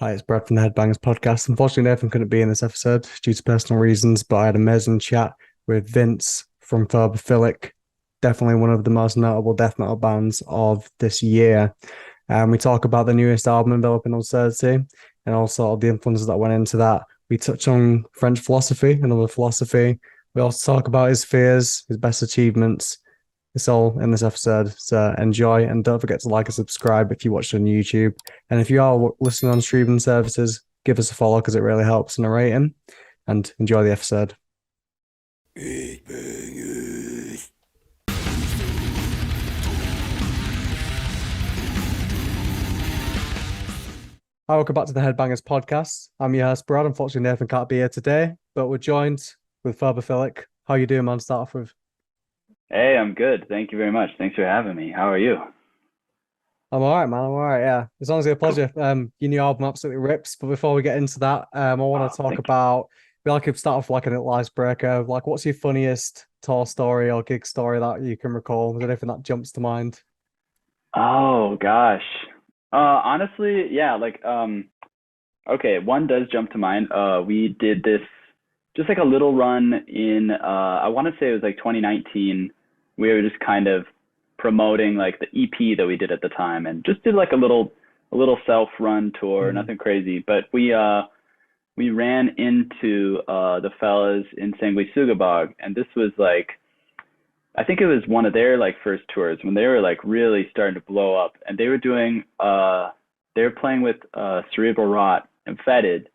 Hi, it's Brad from the Headbangers podcast. Unfortunately, Nathan couldn't be in this episode due to personal reasons, but I had an amazing chat with Vince from Phobophilic, definitely one of the most notable death metal bands of this year. We talk about the newest album, Enveloping Absurdity, and also the influences that went into that. We touch on French philosophy, another philosophy. We also talk about his fears, his best achievements. It's all in this episode. So enjoy and don't forget to like and subscribe if you watch it on YouTube. And if you are listening on streaming services, give us a follow because it really helps in a rating. And enjoy the episode. Hi, welcome back to the Headbangers podcast. I'm your host, Brad. Unfortunately, Nathan can't be here today, but we're joined with Phobophilic. How you doing, man? Start off with. Hey, I'm good. Thank you very much. Thanks for having me. How are you? I'm all right, man. I'm all right. Yeah, it's honestly a Cool. pleasure. Your new album absolutely rips. But before we get into that, I want Oh, to talk thank you. about. We like to start off like a little icebreaker. Like, what's your funniest tour story or gig story that you can recall? Is there anything that jumps to mind? Oh gosh. Honestly, yeah, okay, one does jump to mind. We did this just like a little run in I want to say it was like 2019. We were just kind of promoting like the EP that we did at the time and just did like a little self-run tour, Mm. nothing crazy, but we ran into the fellas in Sanguisugabog, and this was like I think it was one of their like first tours when they were like really starting to blow up, and they were playing with Cerebral Rot and Fetid.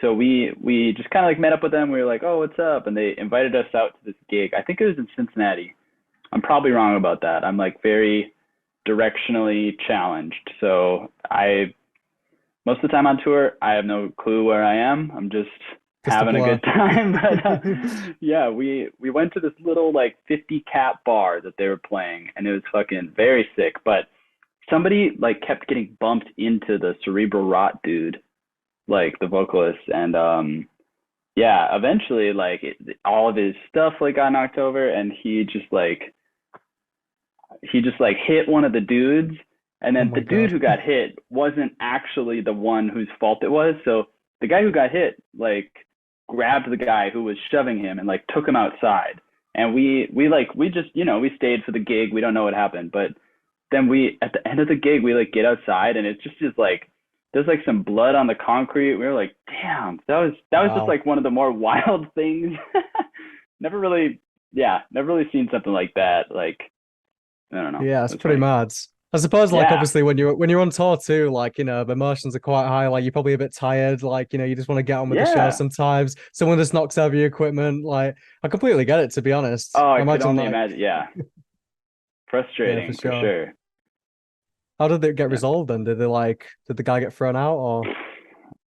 So we just kind of like met up with them. We were like, "Oh, what's up?" And they invited us out to this gig. I think it was in Cincinnati. I'm probably wrong about that. I'm like very directionally challenged. So I most of the time on tour, I have no clue where I am. I'm just Just a having a blur. good time. But yeah, we went to this little like 50 cap bar that they were playing, and it was fucking very sick. But somebody like kept getting bumped into the Cerebral Rot dude, like the vocalist, and yeah, eventually all of his stuff like got knocked over, and he just like hit one of the dudes, and Oh then my the dude God. who got hit wasn't actually the one whose fault it was. So the guy who got hit like grabbed the guy who was shoving him and like took him outside. And we just we stayed for the gig. We don't know what happened, but then we at the end of the gig we like get outside and it's just like there's like some blood on the concrete. We were like, damn, that was just Wow. like one of the more wild things. never really, yeah, never really seen something like that. Like I don't know, Yeah, it it's was pretty funny. mad. I suppose, like, Yeah, obviously, when you're on tour too, like, the emotions are quite high. Like, you're probably a bit tired. Like, you just want to get on with the show. yeah. Sometimes someone just knocks over your equipment. Like, I completely get it, to be honest. Oh, I I could imagine, only like, imagine. Yeah, yeah, for frustrating for sure. sure. How did it get Yeah. resolved then? Did the guy get thrown out or?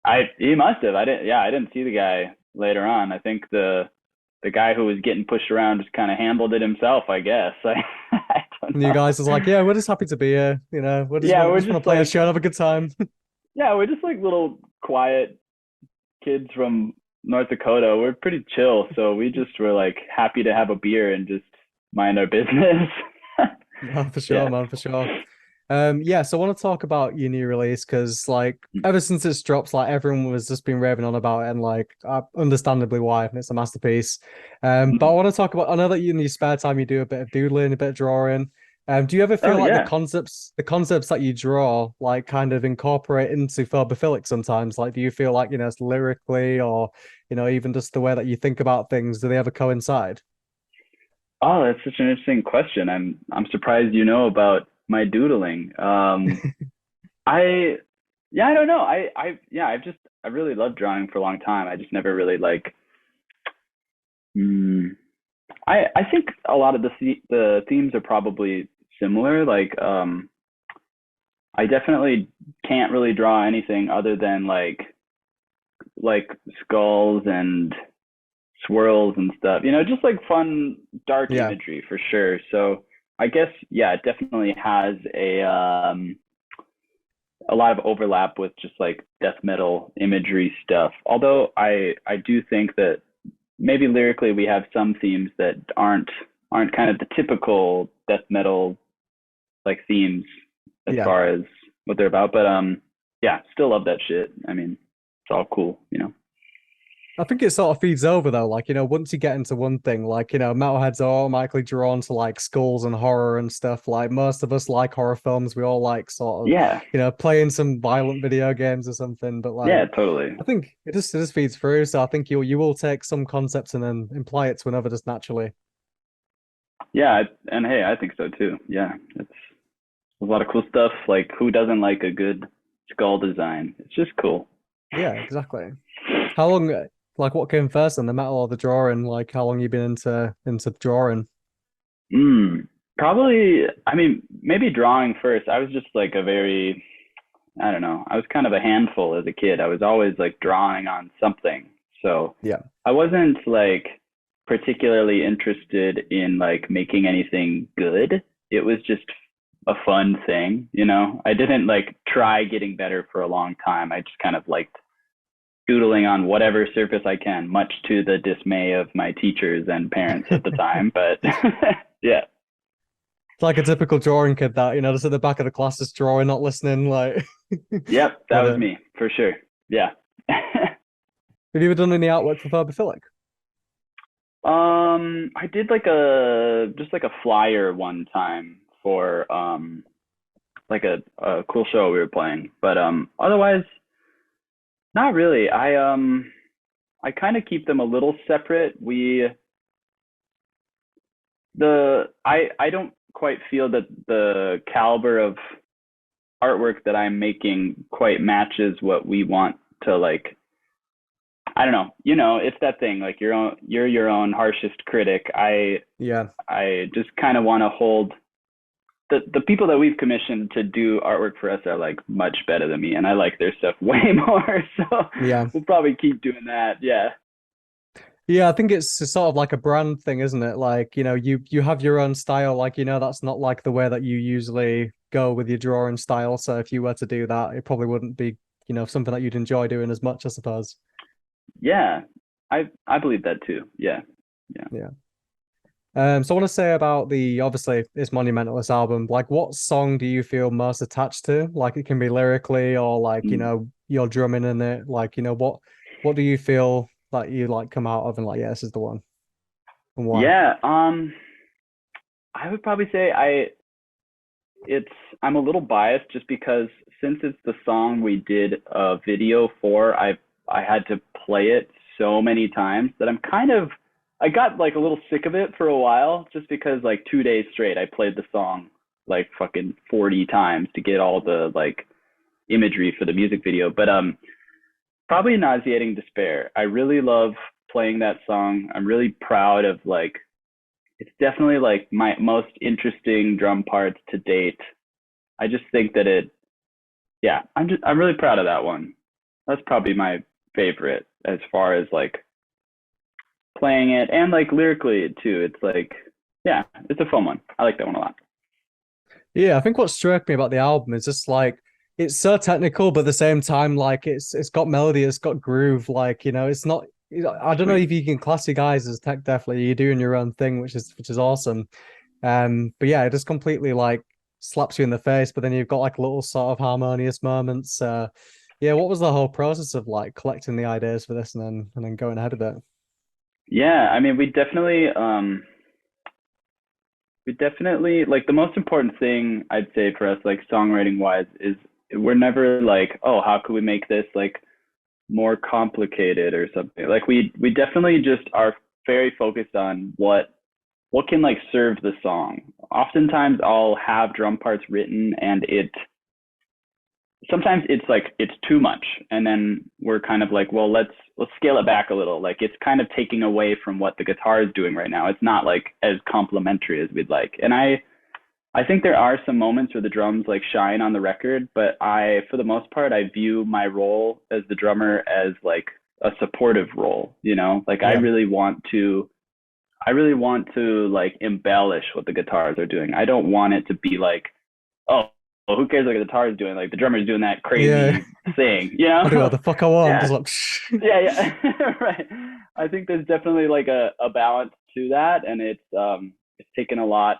I he must have. I didn't. Yeah, I didn't see the guy later on. I think the guy who was getting pushed around just kind of handled it himself. I guess. I don't And you know. guys was like, yeah, we're just happy to be here. Yeah, We we're just want just to play a like show and have a good time. little quiet kids from North Dakota. We're pretty chill, so we just were like happy to have a beer and just mind our business. No, for sure, Yeah. man, for sure. Yeah, so I want to talk about your new release because, like, ever since it's dropped, like, everyone was just been raving on about it, and like, understandably why it's a masterpiece. But I want to talk about. I know that you in your spare time you do a bit of doodling, a bit of drawing. Do you ever Oh feel like yeah. the concepts that you draw, like, kind of incorporate into phobophilic sometimes? Like, do you feel like it's lyrically, or even just the way that you think about things, do they ever coincide? Oh, that's such an interesting question. I'm surprised you know about my doodling. I yeah, I don't know. I really loved drawing for a long time. I just never really like mm, I think a lot of the themes are probably similar. I definitely can't really draw anything other than like skulls and swirls and stuff. Just like fun dark Yeah, imagery for sure. So I guess yeah, it definitely has a lot of overlap with just like death metal imagery stuff. Although I do think that maybe lyrically we have some themes that aren't kind of the typical death metal like themes as yeah. far as what they're about. But yeah, still love that shit. I mean, it's all cool, you know. I think it sort of feeds over though. Like, once you get into one thing, like, metalheads are automatically drawn to like skulls and horror and stuff. Like most of us like horror films. We all like sort of, Yeah, playing some violent video games or something. But yeah, like totally. I think it just feeds through. So I think you will take some concepts and then imply it to another just naturally. Yeah, and hey, I think so too. Yeah, it's a lot of cool stuff. Like, who doesn't like a good skull design? It's just cool. Yeah, exactly. How long like what came first then, the metal or the drawing? Like how long you been into drawing? Mm, probably, I mean, maybe drawing first. I was just like a very, I don't know, I was kind of a handful as a kid. I was always like drawing on something. So Yeah. I wasn't like particularly interested in like making anything good. It was just a fun thing, you know? I didn't like try getting better for a long time. I just kind of liked doodling on whatever surface I can, much to the dismay of my teachers and parents at the time. But yeah, It's like a typical drawing kid that, just at the back of the class just drawing, not listening, like yep, that but was me for sure. Yeah. have you ever done any artwork for Phobophilic? I did like a just like a flyer one time for like a cool show we were playing, but otherwise not really. I kind of keep them a little separate. I don't quite feel that the caliber of artwork that I'm making quite matches what we want to like. I don't know. You know, it's that thing like you're your own harshest critic. Yeah. I just kind of want to hold the people that we've commissioned to do artwork for us are like much better than me, and I like their stuff way more. So Yeah. we'll probably keep doing that. Yeah. Yeah, I think it's sort of like a brand thing, isn't it? Like, you have your own style, like, that's not like the way that you usually go with your drawing style. So if you were to do that, it probably wouldn't be, something that you'd enjoy doing as much, I suppose. Yeah. I believe that too. Yeah. Yeah. Yeah. So I want to say about the obviously it's monumental this album. Like, what song do you feel most attached to? Like, it can be lyrically or like Mm. you're drumming in it. Like, what do you feel like you like come out of and like, yeah, this is the one and why? Yeah. I would probably say it's I'm a little biased just because since it's the song we did a video for, I had to play it so many times that I got like a little sick of it for a while just because like 2 days straight I played the song like fucking 40 times to get all the like imagery for the music video. But probably Nauseating Despair. I really love playing that song. I'm really proud of like it's definitely like my most interesting drum parts to date. I just think that yeah, I'm really proud of that one. That's probably my favorite as far as like playing it and like lyrically too. It's like, yeah, it's a fun one. I like that one a lot. Yeah, I think what struck me about the album is just like it's so technical, but at the same time, like it's got melody, it's got groove. Like it's not. I don't know Sweet. if you can class you guys as tech definitely. You're doing your own thing, which is awesome. But yeah, it just completely like slaps you in the face. But then you've got like little sort of harmonious moments. Yeah, what was the whole process of like collecting the ideas for this and then going ahead with it? Yeah, I mean, we definitely like the most important thing I'd say for us, like songwriting wise, is we're never like, oh, how could we make this like more complicated or something. Like we definitely just are very focused on what can like serve the song. Oftentimes I'll have drum parts written and it sometimes it's like it's too much and then we're kind of like, well, let's scale it back a little. Like it's kind of taking away from what the guitar is doing right now. It's not like as complementary as we'd like. And I think there are some moments where the drums like shine on the record, but for the most part, I view my role as the drummer as like a supportive role, you know, like Yeah. I really want to like embellish what the guitars are doing. I don't want it to be like, oh, well, who cares what the guitar is doing? Like the drummer's doing that Yeah. crazy thing, you I do what know? the fuck I want. Yeah, Just like yeah, yeah, right. I think there's definitely like a balance to that, and it's taken a lot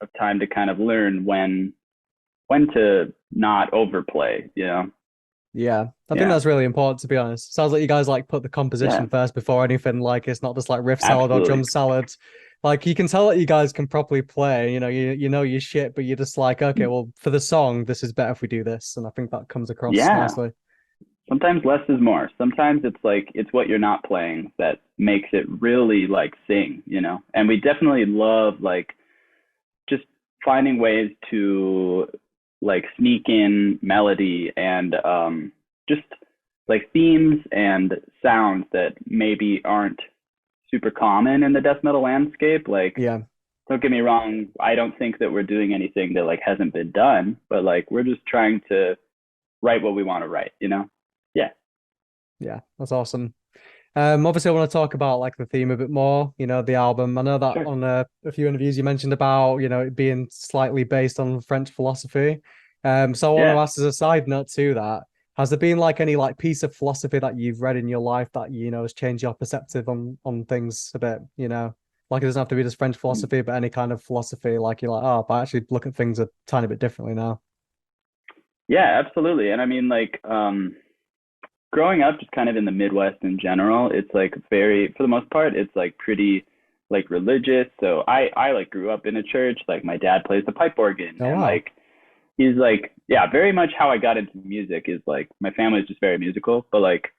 of time to kind of learn when to not overplay, you know. Yeah, I think Yeah. that's really important, to be honest. Sounds like you guys like put the Yeah, composition first before anything. Like it's not just like riff salad or absolutely. drum salad. Like you can tell that you guys can properly play. You know your shit, but you're just like, okay, well, for the song, this is better if we do this, and I think that comes across Yeah. nicely. Sometimes less is more. Sometimes it's like it's what you're not playing that makes it really like sing, you know? And we definitely love like just finding ways to like sneak in melody and just like themes and sounds that maybe aren't super common in the death metal landscape. Like, Yeah, don't get me wrong, I don't think that we're doing anything that like hasn't been done, but like we're just trying to write what we want to write, you know? Yeah. yeah, that's awesome. Obviously, I want to talk about like the theme a bit more. You know, the album. I know that Sure. on a few interviews you mentioned about it being slightly based on French philosophy. So I want to Yeah. ask as a side note to that, has there been like any like piece of philosophy that you've read in your life that has changed your perspective on things a bit? Like it doesn't have to be just French philosophy, but any kind of philosophy. Like you're like, oh, but I actually look at things a tiny bit differently now. Yeah, absolutely. And I mean, like, growing up just kind of in the Midwest in general, it's like very, for the most part, it's like pretty like religious. So I like grew up in a church. Like my dad plays the pipe organ Oh and wow, like he's like, yeah, very much how I got into music is like my family is just very musical, but like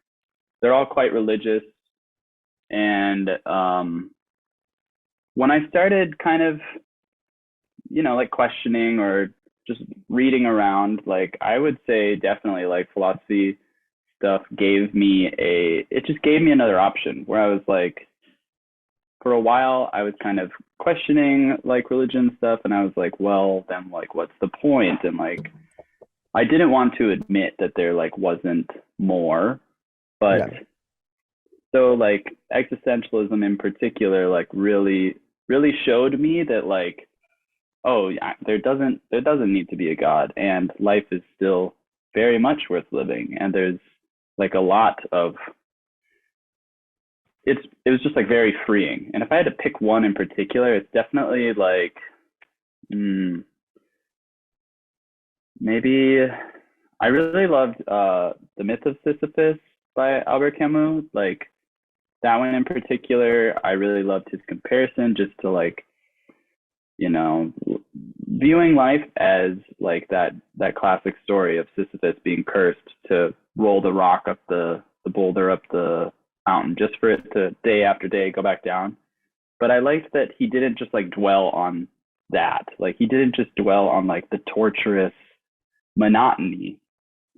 they're all quite religious. And when I started kind of, like questioning or just reading around, like I would say definitely like philosophy stuff it just gave me another option where I was like, for a while, I was kind of questioning like religion stuff. And I was like, well, then like, what's the point? And like, I didn't want to admit that there like wasn't more, but yeah, so like existentialism in particular, like really, really showed me that like, oh yeah, there doesn't need to be a God, and life is still very much worth living, and there's like a lot of it was just like very freeing. And if I had to pick one in particular, it's definitely like mm, maybe I really loved The Myth of Sisyphus by Albert Camus. Like that one in particular, I really loved his comparison just to like, you know, viewing life as like that classic story of Sisyphus being cursed to roll the rock up the boulder up the mountain just for it to day after day go back down. But I liked that he didn't just like dwell on that. Like he didn't just dwell on like the torturous monotony.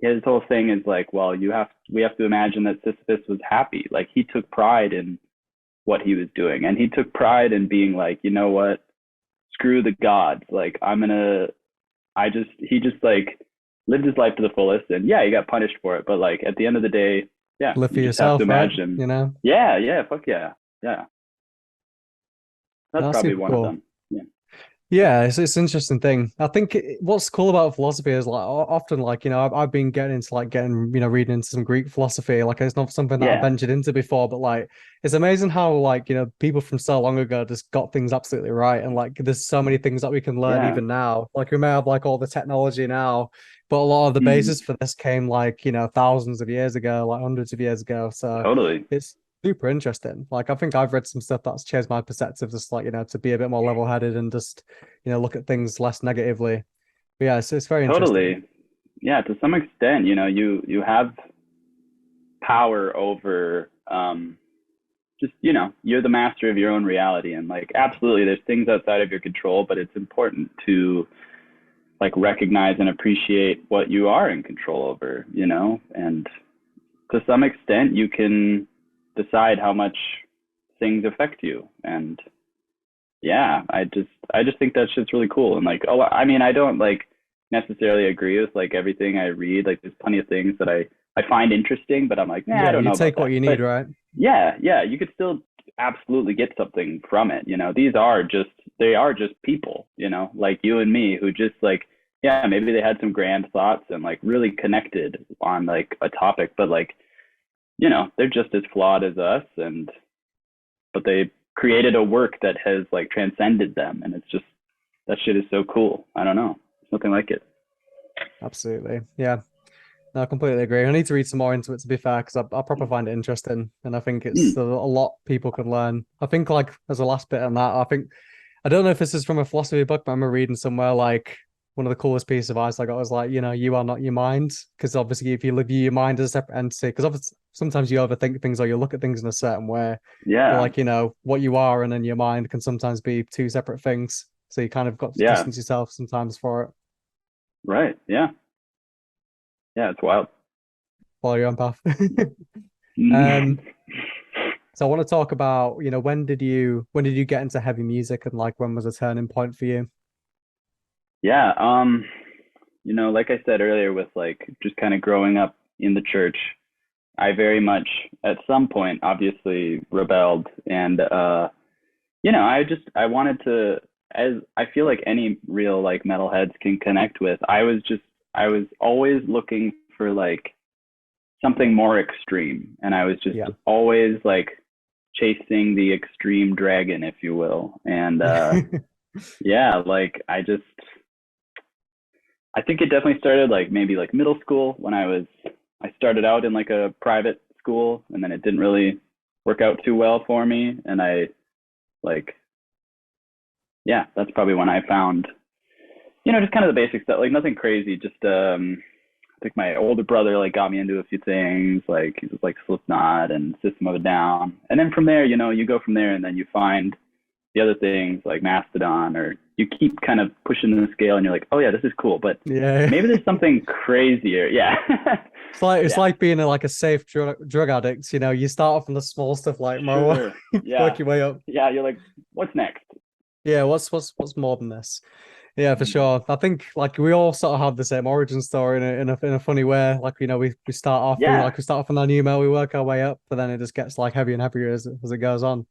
His whole thing is like, well, we have to imagine that Sisyphus was happy. Like he took pride in what he was doing, and he took pride in being like, you know what, screw the gods. Like he just like lived his life to the fullest, and yeah, he got punished for it. But like at the end of the day, yeah, live for you just have to yourself, right? imagine. You know, Yeah, yeah, fuck yeah, yeah. That's that's probably super one of cool. them. Yeah, Yeah, it's an interesting thing. I think what's cool about philosophy is like often like I've been getting into like getting reading into some Greek philosophy. Like it's not something that I've yeah, ventured into before, but like it's amazing how like people from so long ago just got things absolutely right, and like there's so many things that we can learn yeah. even now. Like we may have like all the technology now, but a lot of the Mm, basis for this came like thousands of years ago, like hundreds of years ago. So totally, it's super interesting. Like I think I've read some stuff that's changed my perspective, just like to be a bit more level-headed and just look at things less negatively. But yeah, it's very interesting. totally. Yeah, to some extent, you have power over just you're the master of your own reality, and like absolutely there's things outside of your control, but it's important to like recognize and appreciate what you are in control over, and to some extent you can decide how much things affect you. And yeah, I just think that's just really cool. And like, oh, I mean, I don't like necessarily agree with like everything I read. Like there's plenty of things that I find interesting, but I'm like, nah, I Yeah, don't you know about take what that. you But need, right? yeah, yeah, you could still absolutely get something from it. They are just people, like you and me who just like, yeah, maybe they had some grand thoughts and like really connected on like a topic, but like, they're just as flawed as us, and but they created a work that has like transcended them, and it's just that shit is so cool. I don't know, something like it. Absolutely. Yeah. No, I completely agree. I need to read some more into it to be fair, because I proper find it interesting, and I think it's Mm. a lot people could learn. I think like as a last bit on that, I don't know if this is from a philosophy book, but I remember reading somewhere like one of the coolest pieces of advice I got was like, you are not your mind, because obviously if you live your mind as a separate entity, because obviously sometimes you overthink things or you look at things in a certain way, but Yeah, like what you are and then your mind can sometimes be two separate things. So you kind of got to yeah, distance yourself sometimes for it, right. Yeah, yeah, it's wild. follow your own path. Mm. Um, So I want to talk about, when did you get into heavy music and like when was a turning point for you? Yeah, like I said earlier, with like just kind of growing up in the church, I very much at some point obviously rebelled, and I wanted to, as I feel like any real like metalheads can connect with. I was always looking for like something more extreme, and I was just Yeah. always like chasing the extreme dragon, if you will. And yeah, like I think it definitely started like maybe like middle school when I started out in like a private school, and then it didn't really work out too well for me, and I like yeah, that's probably when I found, just kind of the basic stuff, like nothing crazy, just I think my older brother like got me into a few things, like he was like Slipknot and System of a Down, and then from there, you go from there, and then you find the other things like Mastodon, or you keep kind of pushing the scale, and you're like, oh yeah, this is cool, but Yeah. maybe there's something crazier. Yeah, It's yeah, like being like a safe drug addict, you start off on the small stuff like marijuana, sure, yeah, work your way up. yeah. You're like, what's next? Yeah, what's more than this? Yeah, for Mm. sure. I think like we all sort of have the same origin story in a funny way. Like, we start off Yeah, we start off on our new mail, we work our way up, but then it just gets like heavier and heavier as it goes on.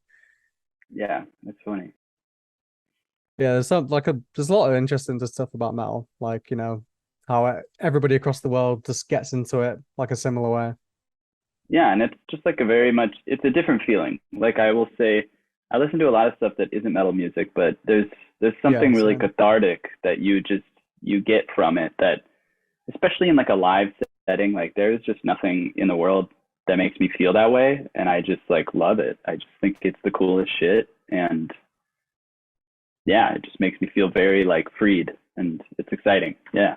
yeah, that's funny. Yeah, there's a lot of interesting stuff about metal, like how everybody across the world just gets into it like a similar way. Yeah, and it's just like it's a different feeling. Like I will say, I listen to a lot of stuff that isn't metal music, but there's Yeah, something really same. cathartic that you get from it, that especially in like a live setting, like there's just nothing in the world that makes me feel that way, and I just like love it. I just think it's the coolest shit, and yeah, it just makes me feel very like freed, and it's exciting. Yeah.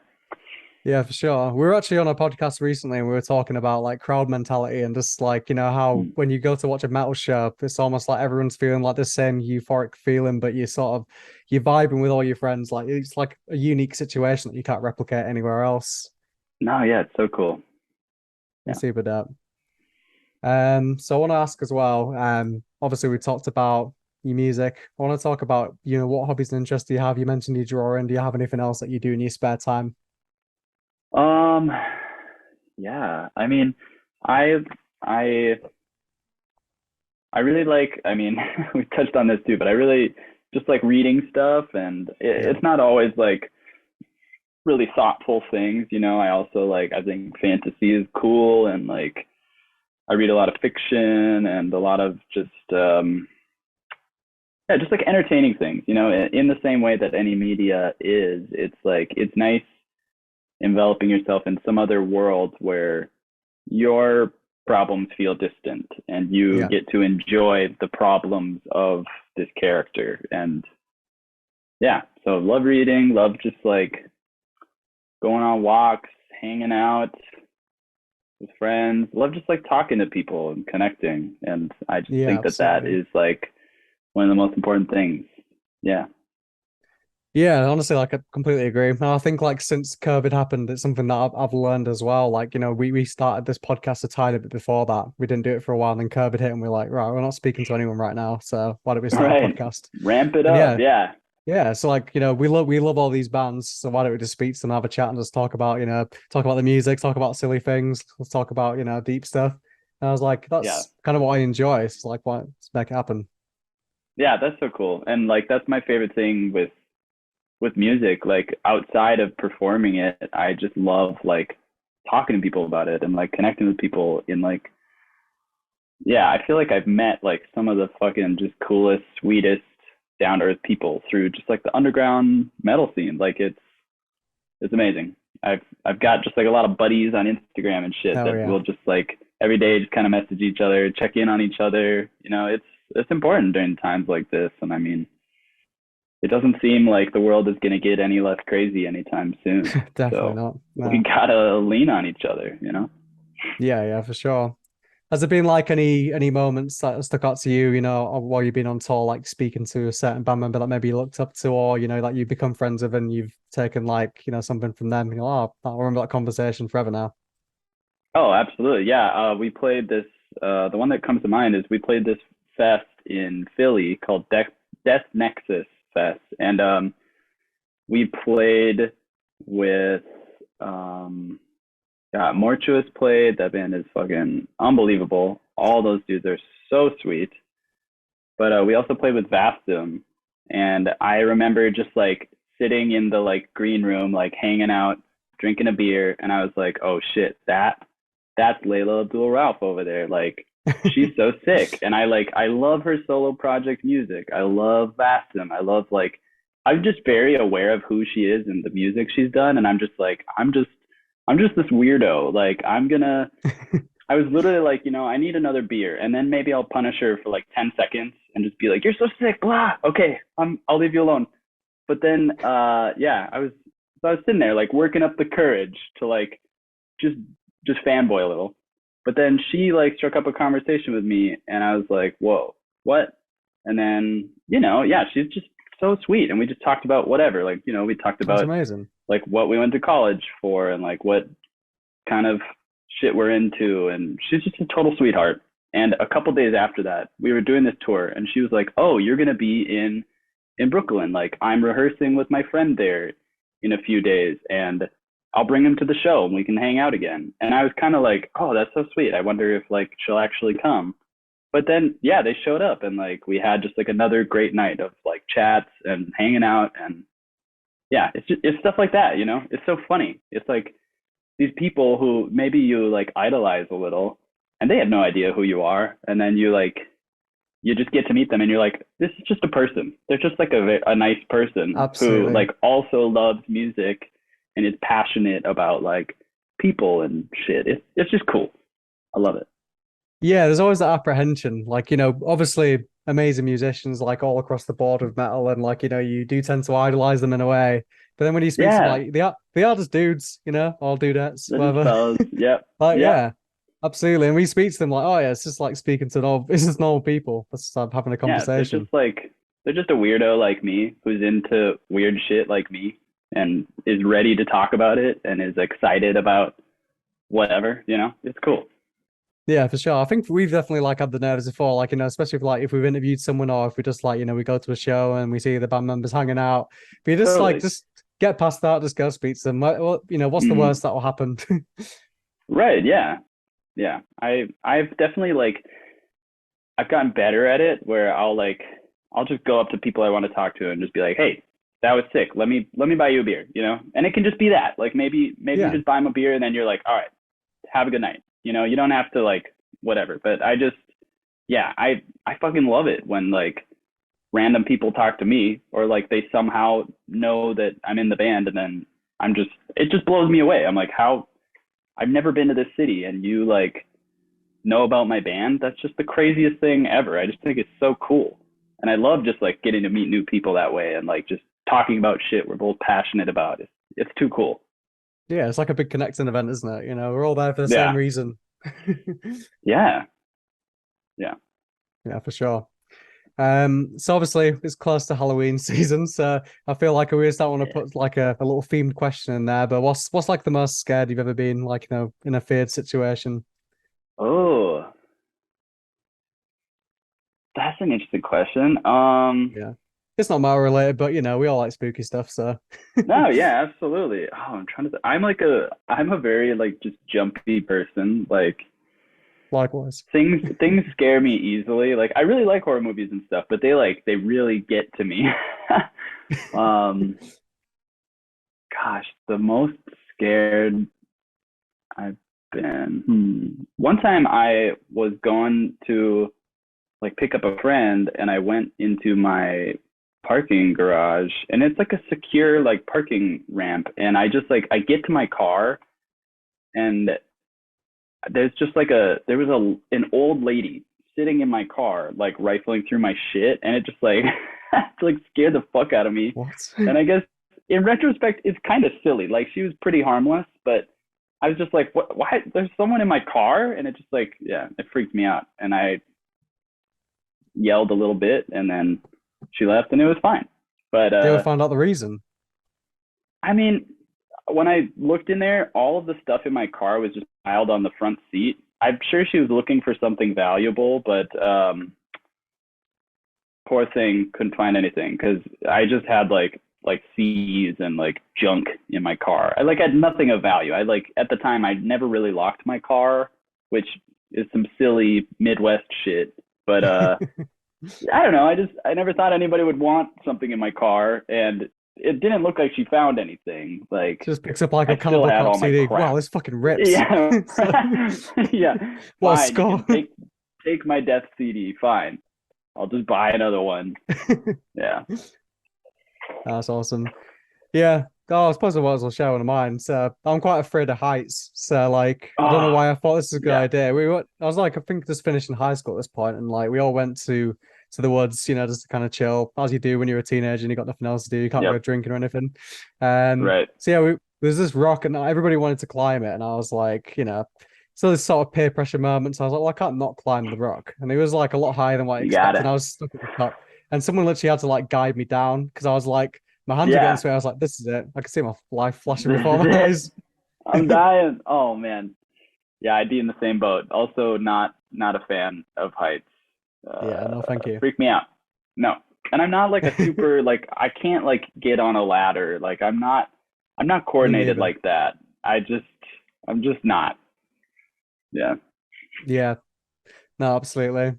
Yeah, for sure. We were actually on a podcast recently and we were talking about like crowd mentality and just like, how Mm. when you go to watch a metal show, it's almost like everyone's feeling like the same euphoric feeling, but you're vibing with all your friends. Like it's like a unique situation that you can't replicate anywhere else. No, yeah, it's so cool. It's Yeah. super dope. So I want to ask as well, obviously we talked about your music. I want to talk about, what hobbies and interests do you have? You mentioned you draw, and do you have anything else that you do in your spare time? Um, yeah. I mean, I I I really like, I mean, we touched on this too, but I really just like reading stuff, and Yeah. it's not always like really thoughtful things, I also like, I think fantasy is cool, and like I read a lot of fiction and a lot of just yeah, just like entertaining things, in the same way that any media is. It's like it's nice enveloping yourself in some other world where your problems feel distant, and you Yeah. get to enjoy the problems of this character. And yeah, so love reading, love just like going on walks, hanging out with friends, love just like talking to people and connecting. And I just Yeah, think that that absolutely. is like one of the most important things. Yeah. Yeah, honestly, like I completely agree. And I think like since COVID happened, it's something that I've learned as well. Like, we started this podcast a tiny bit before that. We didn't do it for a while, and then COVID hit, and we're like, right, we're not speaking to anyone right now. So why don't we start a Right. podcast? Ramp it And up. yeah, Yeah. yeah. So like, we love all these bands. So why don't we just speak to them, have a chat, and just talk about the music, talk about silly things, let's talk about, deep stuff. And I was like, Yeah. that's kind of what I enjoy. It's like, why let's make it happen. Yeah. That's so cool. And like, that's my favorite thing with music. Like outside of performing it, I just love like talking to people about it, and like connecting with people in like, yeah, I feel like I've met like some of the fucking just coolest, sweetest, down to earth people through just like the underground metal scene. Like it's amazing. I've got just like a lot of buddies on Instagram and shit Oh that yeah. will just like every day just kind of message each other, check in on each other. It's important during times like this. And I mean, it doesn't seem like the world is going to get any less crazy anytime soon. Definitely So not. we No. gotta lean on each other. Yeah, yeah, for sure. Has there been like any moments that stuck out to you, while you've been on tour, like speaking to a certain band member that maybe you looked up to, or that you become friends with and you've taken like, something from them, oh, I remember that conversation forever now. Oh, absolutely. Yeah. We played this. The one that comes to mind is we played this fest in Philly called Death Nexus Fest, and we played with yeah, Mortuous played. That band is fucking unbelievable. All those dudes are so sweet. But we also played with Vastum, and I remember just like sitting in the like green room, like hanging out, drinking a beer, and I was like, oh shit, that's Layla Abdul Ralph over there. Like she's so sick, and I love her solo project music. I love Vastum. I love like I'm just very aware of who she is and the music she's done, and I'm just like I'm just this weirdo. Like I was literally like, I need another beer, and then maybe I'll punish her for like 10 seconds and just be like, "You're so sick, blah. Okay, I'll leave you alone." But then, yeah, I was sitting there like working up the courage to like just just fanboy a little. But then she like struck up a conversation with me, and I was like, "Whoa, what?" And then, yeah, she's just so sweet, and we just talked about whatever. Like, we talked That's about amazing. like what we went to college for, and like what kind of shit we're into, and she's just a total sweetheart. And a couple days after that, we were doing this tour, and she was like, "Oh, you're gonna be in Brooklyn. Like I'm rehearsing with my friend there in a few days, and I'll bring him to the show and we can hang out again." And I was kind of like, "Oh, that's so sweet. I wonder if like she'll actually come." But then, yeah, they showed up, and like we had just like another great night of like chats and hanging out, and yeah, it's stuff like that. It's so funny. It's like these people who maybe you like idolize a little, and they have no idea who you are, and then you just get to meet them, and you're like, this is just a person. They're just like a nice person who Absolutely. like also loves music and is passionate about like people and shit. It's just cool. I love it. Yeah, there's always that apprehension. Like, obviously amazing musicians like all across the board of metal and like, you do tend to idolize them in a way. But then when you speak to them, Yeah, like they are just dudes, all dudettes, they're just whatever. fellas. Yep, Like, yep, yeah, absolutely. And we speak to them like, oh yeah, it's just like speaking to normal, it's just normal people. It's just like having a yeah. conversation. They're just a weirdo like me who's into weird shit like me and is ready to talk about it and is excited about whatever. It's cool. Yeah, for sure. I think we've definitely like had the nerves before, like, especially if we've interviewed someone or if we just like, we go to a show and we see the band members hanging out. But you just like Totally. just get past that, just go speak to them. Well, what's the Mhm. worst that will happen? Right. Yeah. Yeah. I've definitely like I've gotten better at it where I'll just go up to people I want to talk to and just be like, "Hey, that was sick. Let me buy you a beer." And it can just be that. Like maybe you Yeah. just buy them a beer and then you're like, "All right, have a good night." You don't have to like whatever. But yeah, I fucking love it when like random people talk to me or like they somehow know that I'm in the band, and then it just blows me away. I'm like, how I've never been to this city and you like know about my band. That's just the craziest thing ever. I just think it's so cool. And I love just like getting to meet new people that way and like just talking about shit we're both passionate about. It's too cool. Yeah, it's like a big connecting event, isn't it? We're all there for the same Yeah. reason. Yeah. Yeah. Yeah, for sure. So obviously it's close to Halloween season, so I feel like we just don't want to Yeah. put like a little themed question in there. But what's like the most scared you've ever been, like, in a feared situation? Oh, that's an interesting question. Yeah. It's not Mario related, but we all like spooky stuff, so No, yeah, absolutely. Oh, I'm trying to I'm a very like just jumpy person. Like likewise. things scare me easily. Like I really like horror movies and stuff, but they really get to me. um Gosh, the most scared I've been. One time I was going to like pick up a friend, and I went into my parking garage, and it's like a secure like parking ramp, and I just like I get to my car, and there's just like there was an old lady sitting in my car like rifling through my shit, and it just like it, like scared the fuck out of me. What? And I guess in retrospect it's kind of silly. Like she was pretty harmless, but I was just like, what? Why? There's someone in my car, and it just like, yeah, it freaked me out, and I yelled a little bit, and then she left, and it was fine. But They would find out the reason. I mean, when I looked in there, all of the stuff in my car was just piled on the front seat. I'm sure she was looking for something valuable, but poor thing couldn't find anything because I just had like CDs and like junk in my car. I like had nothing of value. I like at the time I never really locked my car, which is some silly Midwest shit. But I don't know. I never thought anybody would want something in my car, and it didn't look like she found anything. Like Just picks up like I a Cannibal still had all Cop my CD. crap. Wow, this fucking rips. Yeah, yeah. What a Fine, score. you can take my death CD. Fine, I'll just buy another one. Yeah. That's awesome. Yeah. Oh, I suppose I might as well share one of mine. So I'm quite afraid of heights. So like I don't know why I thought this was a good Yeah. idea. I was like, I think just finishing high school at this point, and like we all went to the woods, just to kind of chill, as you do when you're a teenager and you got nothing else to do. You can't go Yep. drinking or anything. Right. So yeah, there's this rock, and everybody wanted to climb it, and I was like, so this sort of peer pressure moment. So I was like, well, I can't not climb the rock, and it was like a lot higher than what I You got expected. it. And I was stuck at the top, and someone literally had to like guide me down because I was like, my hands are Yeah. getting sweaty. I was like, this is it. I can see my life flashing This before is my it. eyes. I'm dying. Oh man. Yeah, I'd be in the same boat. Also, not a fan of heights. Yeah, no, thank you. Freak me out. No, and I'm not like a super like I can't like get on a ladder. Like I'm not coordinated neither. like that. I'm just not. Yeah. Yeah, no, absolutely.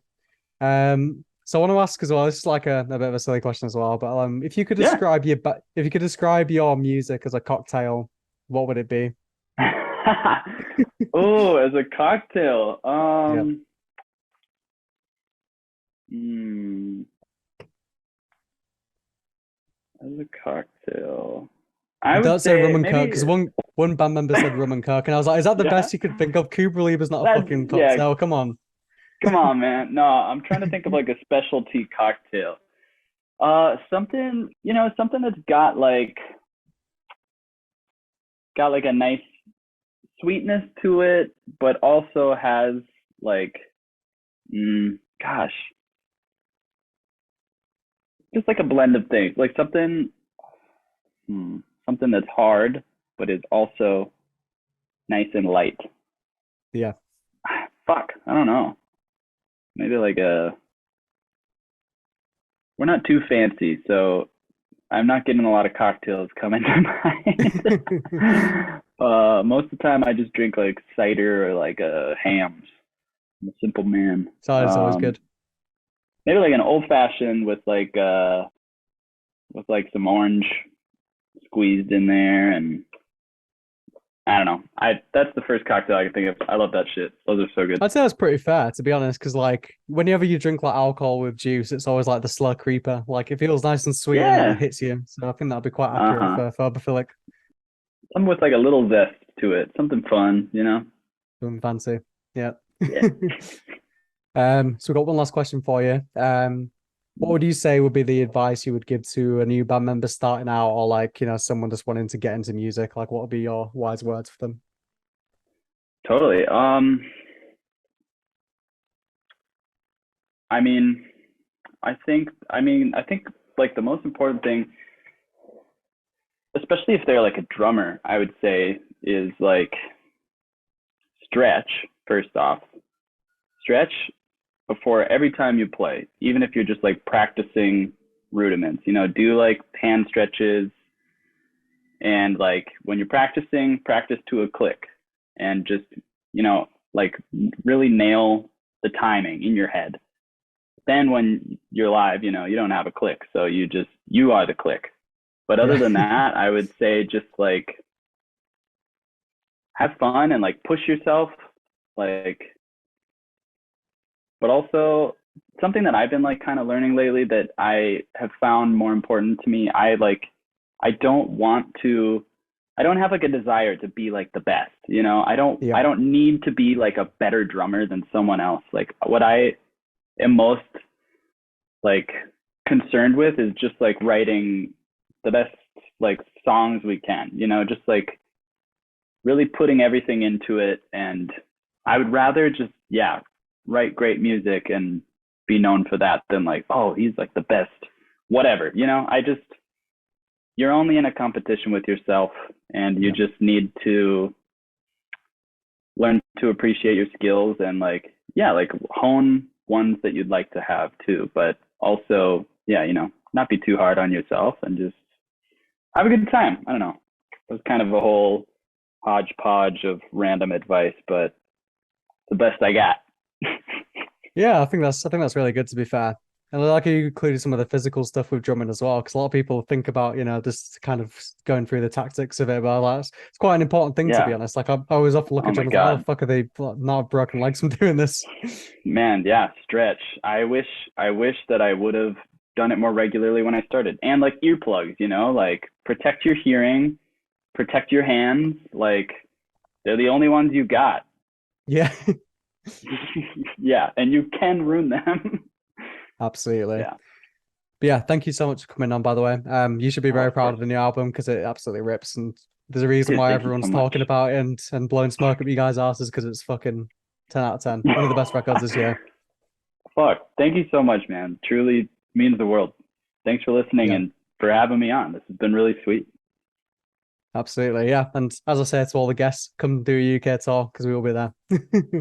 So I want to ask as well. This is like a bit of a silly question as well, but if you could Yeah. describe your music as a cocktail, what would it be? Oh, as a cocktail. Yeah. Hmm, as a cocktail, I would Don't say rum say and coke maybe. because one band member said rum and coke, and I was like, is that the Yeah. best you could think of? Cuba Libre's not a That's fucking yeah. cocktail. Come on. Come on, man. No, I'm trying to think of like a specialty cocktail. Something, something that's got like a nice sweetness to it, but also has like, gosh, just like a blend of things, like something that's hard, but is also nice and light. Yeah. Fuck, I don't know. Maybe like we're not too fancy, so I'm not getting a lot of cocktails coming to mind. Most of the time I just drink like cider or like hams. I'm a simple man. So it's always good. Maybe like an old fashioned with some orange squeezed in there, and I don't know. That's the first cocktail I can think of. I love that shit. Those are so good. I'd say that's pretty fair, to be honest, because like whenever you drink like alcohol with juice, it's always like the slow creeper. Like it feels nice and sweet and then Yeah. it hits you. So I think that'd be quite accurate for Phobophilic. Something with like a little zest to it. Something fun, Something fancy. Yeah. Yeah. So we've got one last question for you. What would you say would be the advice you would give to a new band member starting out, or like, someone just wanting to get into music? Like, what would be your wise words for them? Totally. I mean, I think like the most important thing, especially if they're like a drummer, I would say is like stretch first off. Stretch before every time you play, even if you're just like practicing rudiments, do like hand stretches, and like when you're practicing, practice to a click, and just, like really nail the timing in your head. Then when you're live, you don't have a click. So you are the click. But other than that, I would say just like have fun and like push yourself, like, but also something that I've been like kind of learning lately that I have found more important to me. I don't want to I don't have like a desire to be like the best, you know. Yeah. I don't need to be like a better drummer than someone else. Like what I am most like concerned with is just like writing the best like songs we can, you know, just like really putting everything into it. And I would rather just, yeah, write great music and be known for that than like, oh, he's like the best, whatever, you know. You're only in a competition with yourself, and you Yeah. just need to learn to appreciate your skills and like, yeah, like hone ones that you'd like to have too, but also, yeah, you know, not be too hard on yourself and just have a good time. I don't know. It was kind of a whole hodgepodge of random advice, but the best I got. Yeah, I think that's really good to be fair. And I like you included some of the physical stuff with drumming as well, because a lot of people think about, just kind of going through the tactics of it, but like, it's quite an important thing to be Yeah. honest. Like I always often look Oh at my drummers like, how the God. fuck are they like, not have broken legs from doing this? Man, yeah, stretch. I wish that I would have done it more regularly when I started. And like earplugs, you know, like protect your hearing, protect your hands. Like they're the only ones you got. Yeah, Yeah, and you can ruin them. absolutely. Yeah. But yeah, thank you so much for coming on, by the way. You should be Oh, very of proud course. of the new album because it absolutely rips, and there's a reason Dude, why thank you so everyone's much. talking about it and blowing smoke up you guys' asses because it's fucking 10 out of 10. One of the best records this year. Fuck. Thank you so much, man. Truly means the world. Thanks for listening Yeah, and for having me on. This has been really sweet. absolutely. Yeah. And as I say to all the guests, come do a UK tour because we will be there.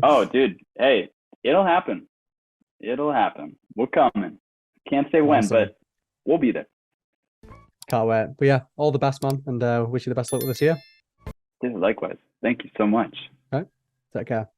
Oh, dude. Hey, it'll happen. It'll happen. We're coming. Can't say when, Awesome. but we'll be there. Can't wait. But yeah, all the best, man. And wish you the best luck with this year. Dude, likewise. Thank you so much. Right. Take care.